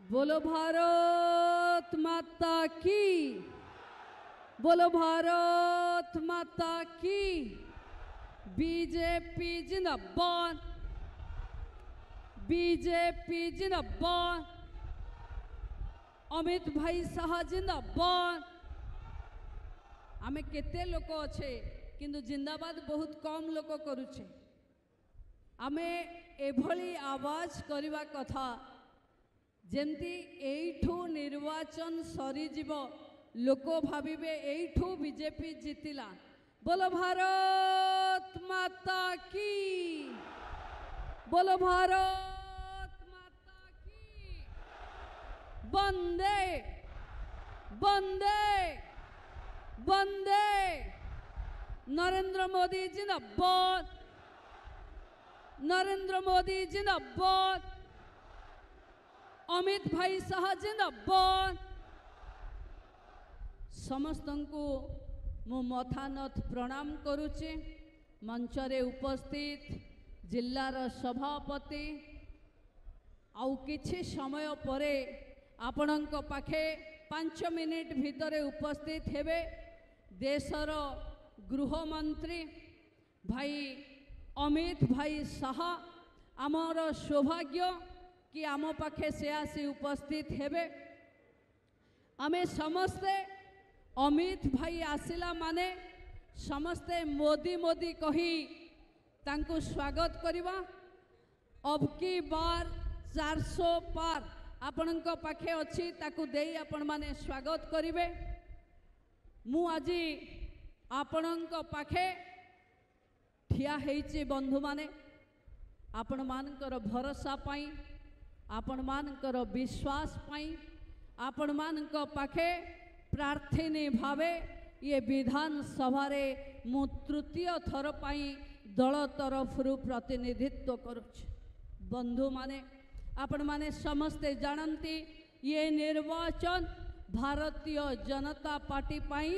बोलो भारत माता की, बोलो भारत माता की। बीजेपी जिंदाबाद, बीजेपी जिंदाबाद, अमित भाई शाह जिंदाबाद। आमे केते लोक अच्छे किंतु जिंदाबाद बहुत कम लोक करुछे। आमे एभली आवाज करवा कथा जेमती एठू निर्वाचन सरीजीव लोक भाविबे एठू बीजेपी जीतिला। बोलो भारत माता की, बोलो भारत माता की। वंदे वंदे वंदे। नरेंद्र मोदी जिंदाबाद, नरेंद्र मोदी जिंदाबाद, अमित भाई शाह जिंदाबाद। समस्त को मु मथानथ प्रणाम करुचे। मंचरे उपस्थित जिल्लार सभापति आउ किछि समय परे आपणक पाखे 5 मिनिट भितरे उपस्थित हेबे देशर गृहमंत्री भाई अमित भाई शाह। आमर सौभाग्य कि आम पाखे से आसी उपस्थित हेबे। आमे समस्ते अमित भाई आसिला माने समस्ते मोदी मोदी कही तांको स्वागत करिबा। अब की बार 400 पार आपणक पाखे अच्छी ताकू देई आपण माने स्वागत करिवे। मु आजी आपणक पाखे ठिया हेइची बंधु माने आपण मानकर भरोसा पाई, आपण मानकर विश्वास पाई, आपण मानक पाखे प्रार्थनी भावे ये विधान सभा रे मु तृतीय थर पाई दल तरफ प्रतिनिधित्व करुछ। बंधु माने आपण माने समस्ते जानती ये निर्वाचन भारतीय जनता पार्टी पाई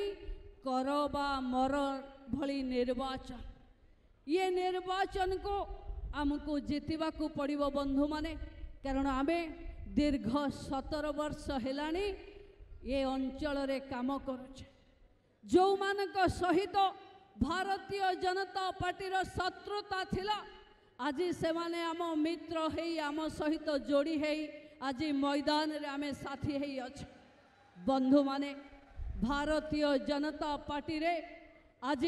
करबा मर भली निर्वाचन। ये निर्वाचन को आमको जीतवा को पड़िबो बंधु माने, कारण आमे दीर्घ 17 वर्ष हेलानी ये अंचल रे काम करुचे। जो मानक सहित भारतीय जनता पार्टीर शत्रुता थिला आज से माने आम मित्र हेई आम सहित जोड़ी हेई आज मैदान रे आमे साथी हेई अछि। बंधु माने भारतीय जनता पार्टी रे आज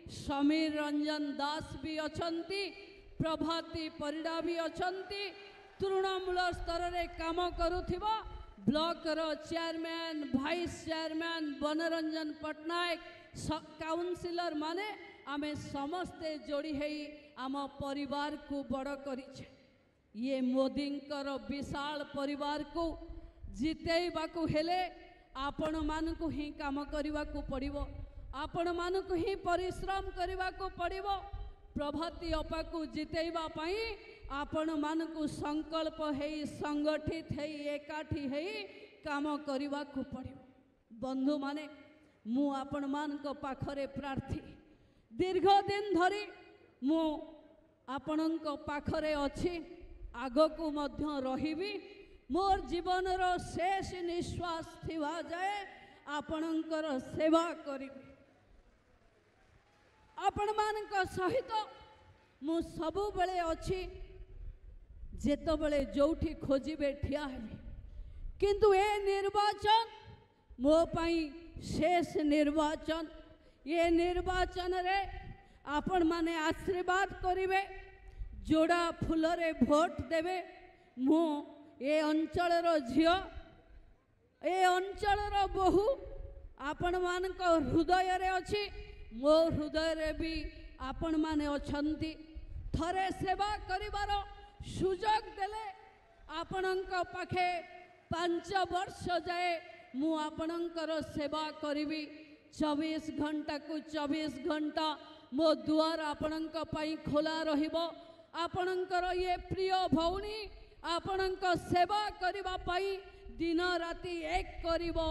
समीर रंजन दास भी अछंती, प्रभाती परिडा भी अछंती, तृणमूल स्तर रे काम करुथिबा ब्लॉक रो chairman vice chairman Banaranjan Patnaik councillor माने आमे समस्ते जोड़ी हेई आम परिवार को बड़ करिछे। ये मोदींकर विशाल परिवार को जितेबा को हेले आपण मानकु ही काम करबा को पड़िबो, आपण मानकु ही परिश्रम करबा को पड़िबो। प्रभाती अपा को जितेबा पाई आपण मानकु संकल्प हेई संगठित हेई एकाठी हेई काम करबा को पड़िबो। बंधु माने मु आपण मानक पाखरे प्रार्थी। दीर्घ दिन धरी मु आपणक पाखरे अछि, आगकु मध्य रहिबी। मोर जीवन रो शेष निश्वास थिवा जाए आपणकर सेवा करिबी। आपण मानक सहित मु सबु बेले अछि, जेतो बेले जोठी खोजिबे ठिया हेबी। किंतु ए निर्वाचन मो पाई शेष निर्वाचन। ये निर्वाचन रे आपण माने आशीर्वाद करिवे, जोड़ा फूल रे भोट देवे। मु ए अंचल रो झियो, ए अंचल रो बहु आपण मानक हृदय रे अछि, मो हृदय रे भी आपण माने अछंती। थरे सेवा करिवार सुजोग देले आपणक पाखे 5 वर्ष जाए मु आपणकर सेवा करिवी। 24 घंटा को 24 घंटा मो दुआर आपणक पाई खोला रहिबो। आपणकर ये प्रिय भौणी आपणक सेवा करिबा पाई दिन राति एक करिबो।